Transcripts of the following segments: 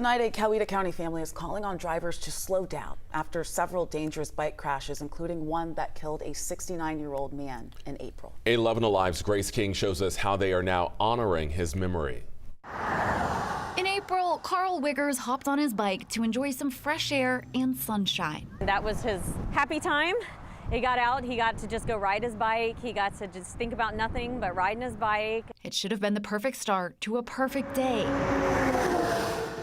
Tonight, a Coweta County family is calling on drivers to slow down after several dangerous bike crashes, including one that killed a 69-year-old man in April. 11 Alive's Grace King shows us how they are now honoring his memory. In April, Carl Wiggers hopped on his bike to enjoy some fresh air and sunshine. That was his happy time. He got out, he got to just go ride his bike. He got to just think about nothing but riding his bike. It should have been the perfect start to a perfect day.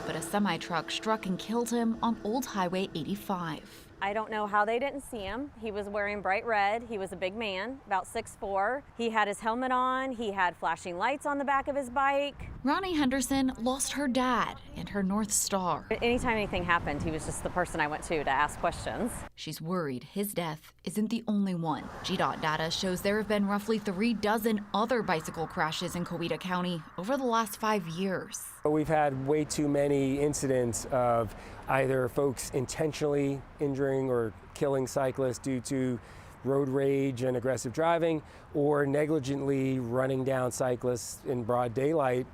But a semi-truck struck and killed him on Old Highway 85. I don't know how they didn't see him. He was wearing bright red. He was a big man, about 6'4". He had his helmet on. He had flashing lights on the back of his bike. Ronnie Henderson lost her dad and her North Star. Anytime anything happened, he was just the person I went to ask questions. She's worried his death isn't the only one. GDOT data shows there have been roughly 36 other bicycle crashes in Coweta County over the last 5 years. We've had way too many incidents of either folks intentionally injuring or killing cyclists due to road rage and aggressive driving, or negligently running down cyclists in broad daylight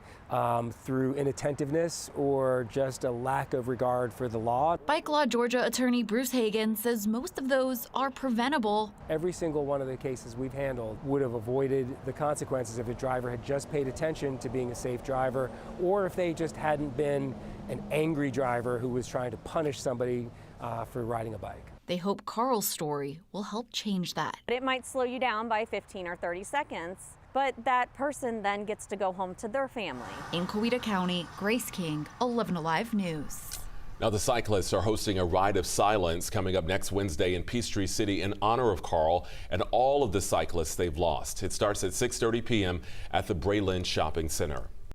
through inattentiveness or just a lack of regard for the law. Bike Law Georgia attorney Bruce Hagan says most of those are preventable. Every single one of the cases we've handled would have avoided the consequences if the driver had just paid attention to being a safe driver, or if they just hadn't been an angry driver who was trying to punish somebody for riding a bike. They hope Carl's story will help change that. It might slow you down by 15 or 30 seconds, but that person then gets to go home to their family. In Coweta County, Grace King, 11 Alive News. Now the cyclists are hosting a ride of silence coming up next Wednesday in Peachtree City in honor of Carl and all of the cyclists they've lost. It starts at 6:30 p.m. at the Braylon Shopping Center.